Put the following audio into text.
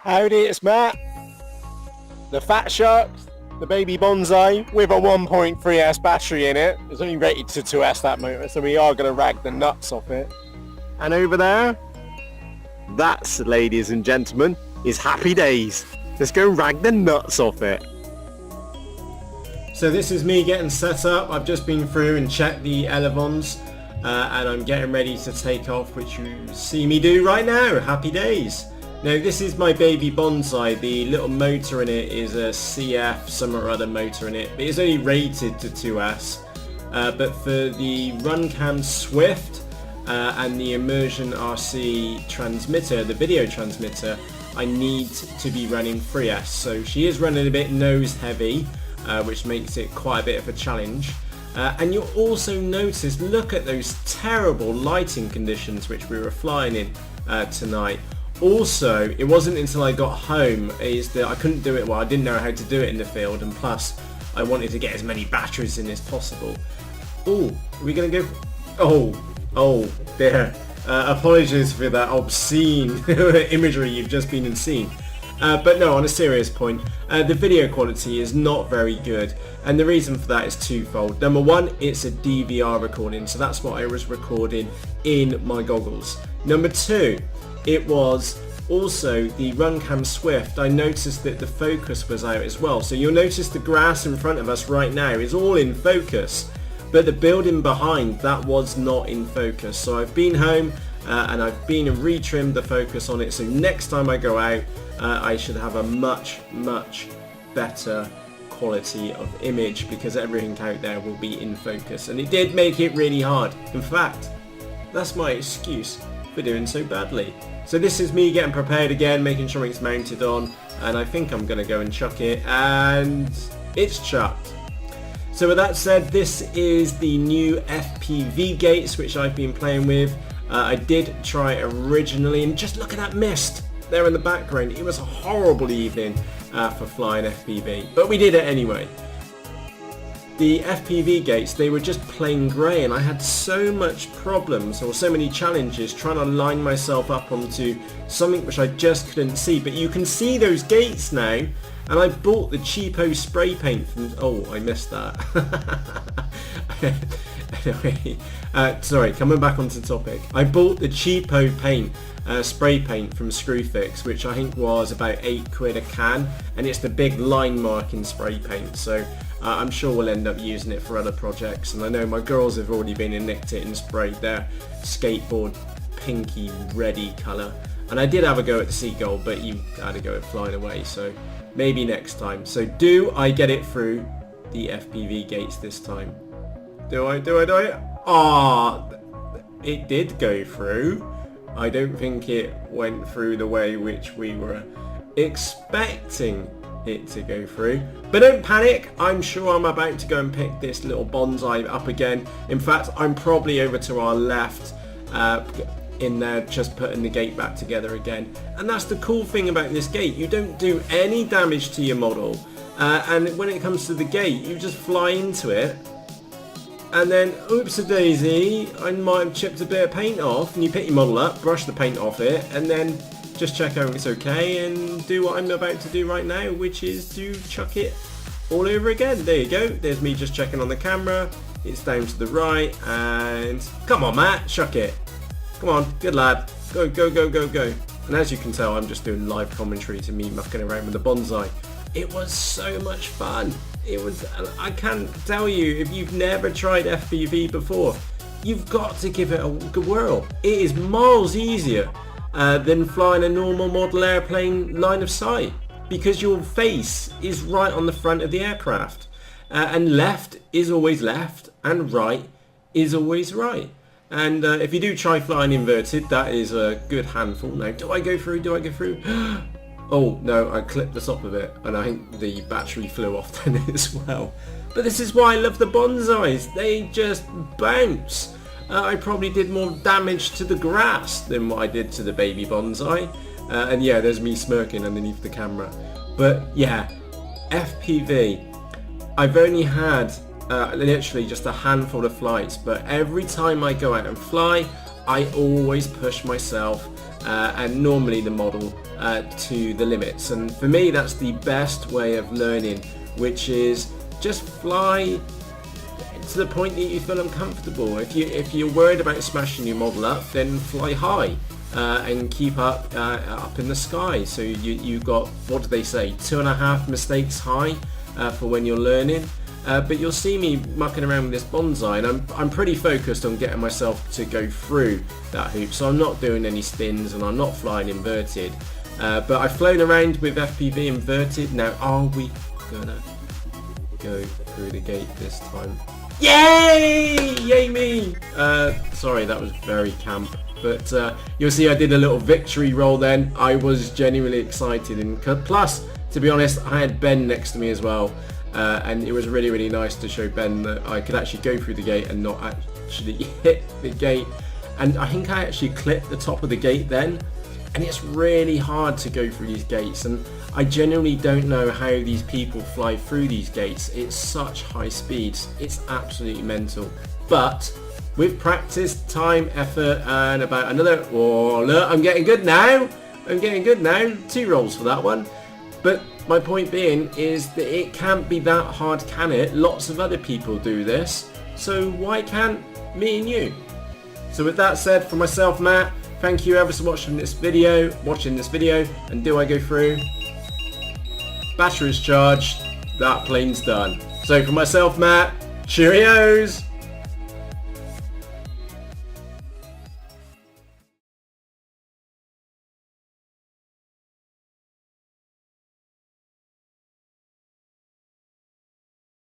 Howdy, it's Matt, the Fat Shark, the Baby Bonzai with a 1.3S battery in it. It's only rated to 2S that motor, so we are going to rag the nuts off it. And over there, that's, ladies and gentlemen, is Happy Days. Let's go rag the nuts off it. So this is me getting set up. I've just been through and checked the elevons and I'm getting ready to take off, which you see me do right now. Happy Days. Now this is my Baby Bonzai. The little motor in it is a CF some or other motor in it. It is only rated to 2S, but for the Runcam Swift and the Immersion RC transmitter, the video transmitter, I need to be running 3S. So she is running a bit nose heavy, which makes it quite a bit of a challenge. And you'll also notice, look at those terrible lighting conditions which we were flying in tonight. Also, it wasn't until I got home is that I couldn't do it well. I didn't know how to do it in the field, and plus I wanted to get as many batteries in as possible. Oh, are we gonna go? Oh dear. Apologies for that obscene imagery you've just been and seen. But no, on a serious point, the video quality is not very good, and the reason for that is twofold. Number one, it's a DVR recording, so that's what I was recording in my goggles. Number two, it was also the Runcam Swift. I noticed that the focus was out as well, so you'll notice the grass in front of us right now is all in focus, but the building behind, that was not in focus. So I've been home and I've been and retrimmed the focus on it, so next time I go out I should have a much better quality of image, because everything out there will be in focus, and it did make it really hard. In fact, that's my excuse for doing so badly. So this is me getting prepared again, making sure it's mounted on, and I think I'm gonna go and chuck it, and it's chucked. So with that said, this is the new FPV gates which I've been playing with. I did try it originally, and just look at that mist there in the background. It was a horrible evening for flying FPV, but we did it anyway. The FPV gates, they were just plain grey, and I had so much problems, or so many challenges, trying to line myself up onto something which I just couldn't see. But you can see those gates now, and I bought the cheapo spray paint from... Oh, I missed that. Anyway, sorry, coming back onto the topic. I bought the cheapo paint, spray paint from Screwfix, which I think was about £8 a can, and it's the big line marking spray paint. So I'm sure we'll end up using it for other projects, and I know my girls have already been and nicked it and sprayed their skateboard pinky reddy colour. And I did have a go at the seagull, but you had a go at flying away, so maybe next time. So do I get it through the FPV gates this time? Do I? Ah, it did go through. I don't think it went through the way which we were expecting it to go through, but don't panic. I'm sure I'm about to go and pick this little bonsai up again. In fact, I'm probably over to our left in there, just putting the gate back together again. And that's the cool thing about this gate, you don't do any damage to your model, and when it comes to the gate, you just fly into it, and then oops-a-daisy, I might have chipped a bit of paint off, and you pick your model up, brush the paint off it, and then just check out it's okay, and do what I'm about to do right now, which is to chuck it all over again. There you go, there's me just checking on the camera, it's down to the right, and come on Matt, chuck it. Come on, good lad, go. And as you can tell, I'm just doing live commentary to me mucking around with the bonsai. It was so much fun. It was, I can't tell you, if you've never tried FPV before, you've got to give it a good whirl. It is miles easier than flying a normal model airplane line of sight, because your face is right on the front of the aircraft, and left is always left and right is always right. And if you do try flying inverted, that is a good handful. Now, do I go through? Oh no, I clipped the top of it, and I think the battery flew off then as well. But this is why I love the bonsais. They just bounce. I probably did more damage to the grass than what I did to the Baby Bonzai. And yeah, there's me smirking underneath the camera. But yeah, FPV, I've only had literally just a handful of flights, but every time I go out and fly, I always push myself and normally the model to the limits. And for me, that's the best way of learning, which is just fly to the point that you feel uncomfortable. If you're worried about smashing your model up, then fly high and keep up in the sky. So you've got, what do they say, 2.5 mistakes high for when you're learning. But you'll see me mucking around with this Bonzai, and I'm pretty focused on getting myself to go through that hoop. So I'm not doing any spins and I'm not flying inverted. But I've flown around with FPV inverted. Now, are we gonna go through the gate this time? Yay! Yay me! Sorry, that was very camp. But you'll see I did a little victory roll then. I was genuinely excited, and plus, to be honest, I had Ben next to me as well. And it was really, really nice to show Ben that I could actually go through the gate and not actually hit the gate. And I think I actually clipped the top of the gate then. And it's really hard to go through these gates, and I genuinely don't know how these people fly through these gates. It's such high speeds, it's absolutely mental. But with practice, time, effort, and about another, oh look, I'm getting good now. 2 rolls for that one. But my point being is that it can't be that hard, can it? Lots of other people do this, so why can't me and you? So with that said, for myself, Matt, thank you ever so much for this video, and do I go through? Battery's charged, that plane's done. So for myself, Matt, cheerios!